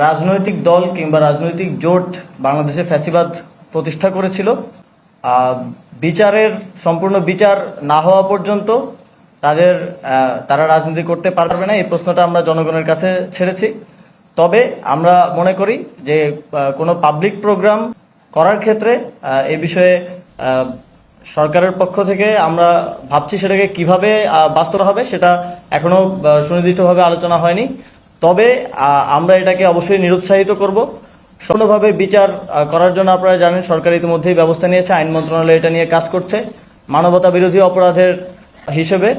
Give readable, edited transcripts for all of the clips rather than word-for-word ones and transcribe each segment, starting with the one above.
রাজনৈতিক দল কিংবা রাজনৈতিক জোট বাংলাদেশে ফ্যাসিবাদ প্রতিষ্ঠা করেছিল। বিচারের সম্পূর্ণ বিচার না হওয়া পর্যন্ত তারা রাজনীতি করতে পারবে না, এই প্রশ্নটা আমরা জনগণের কাছে ছেড়েছি। তবে আমরা মনে করি যে কোনো পাবলিক প্রোগ্রাম করার ক্ষেত্রে এই বিষয়ে সরকারের পক্ষ থেকে আমরা ভাবছি সেটাকে কিভাবে বাস্তব হবে সেটা এখনো সুনির্দিষ্টভাবে আলোচনা হয়নি। তবে আমরা এটাকে অবশ্যই নিরুৎসাহিত করব। সম্পূর্ণভাবে বিচার করার জন্য আপনারা জানেন সরকার ইতিমধ্যেই ব্যবস্থা নিয়েছে, আইন মন্ত্রণালয় এটা নিয়ে কাজ করছে। মানবতা বিরোধী অপরাধের হিসেবে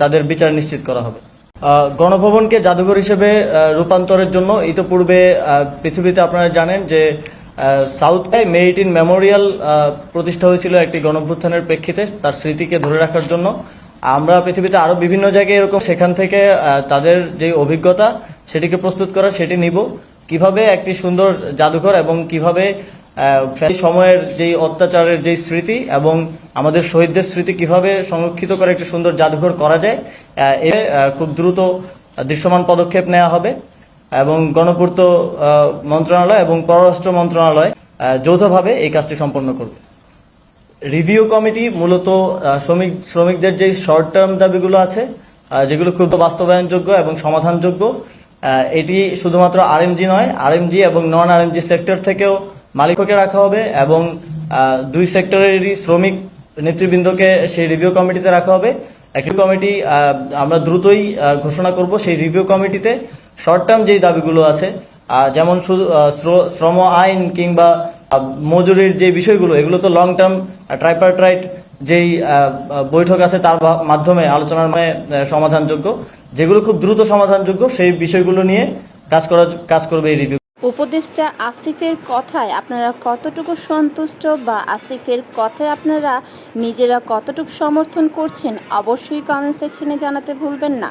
তাদের বিচার নিশ্চিত করা হবে। গণভবনকে জাদুঘর হিসেবে রূপান্তরের জন্য ইতিপূর্বে পৃথিবীতে আপনারা জানেন যে সাউথে মেরিটিন মেমোরিয়াল প্রতিষ্ঠা হয়েছিল একটি গণঅভ্যুত্থানের প্রেক্ষিতে, তার স্মৃতিকে ধরে রাখার জন্য। আমরা পৃথিবীতে আরো বিভিন্ন জায়গায় এরকম সেখান থেকে তাদের যে অভিজ্ঞতা সেটিকে প্রস্তুত করা সেটি নিব। কিভাবে একটি সুন্দর জাদুঘর এবং কিভাবে সময়ের যেই অত্যাচারের যেই স্মৃতি এবং আমাদের শহীদদের স্মৃতি কিভাবে সংরক্ষিত করে একটি সুন্দর জাদুঘর করা যায়, খুব দ্রুত দৃশ্যমান পদক্ষেপ নেওয়া হবে এবং গণপূর্ত মন্ত্রণালয় এবং পররাষ্ট্র মন্ত্রণালয় যৌথভাবে এই কাজটি সম্পন্ন করবে। রিভিউ কমিটি মূলত শ্রমিকদের যে শর্ট টার্ম দাবিগুলো আছে যেগুলো খুব বাস্তবায়নযোগ্য এবং সমাধানযোগ্য, এটি শুধুমাত্র আরএমজি নয়, আরএমজি এবং নন আরএমজি সেক্টর থেকেও মালিককে রাখা হবে এবং দুই সেক্টরেরই শ্রমিক নেতৃবৃন্দকে সেই রিভিউ কমিটিতে রাখা হবে। একটি কমিটি আমরা দ্রুতই ঘোষণা করব। সেই রিভিউ কমিটিতে শর্ট টার্ম যেই দাবিগুলো আছে, যেমন শুধু শ্রম আইন কিংবা মজুরির যে বিষয়গুলো, এগুলো তো লং টার্ম ট্রাইপারট্রাইট যেই বৈঠক আছে তার মাধ্যমে আলোচনার মাধ্যমে সমাধানযোগ্য। যেগুলো খুব দ্রুত সমাধানযোগ্য সেই বিষয়গুলো নিয়ে কাজ করবে এই রিভিউ। উপদেষ্টা আসিফের কথায় আপনারা কতটুকু সন্তুষ্ট বা আসিফের কথায় আপনারা নিজেরা কতটুকু সমর্থন করছেন অবশ্যই কমেন্ট সেকশনে জানাতে ভুলবেন না।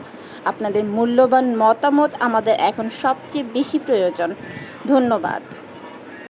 আপনাদের মূল্যবান মতামত আমাদের এখন সবচেয়ে বেশি প্রয়োজন। ধন্যবাদ।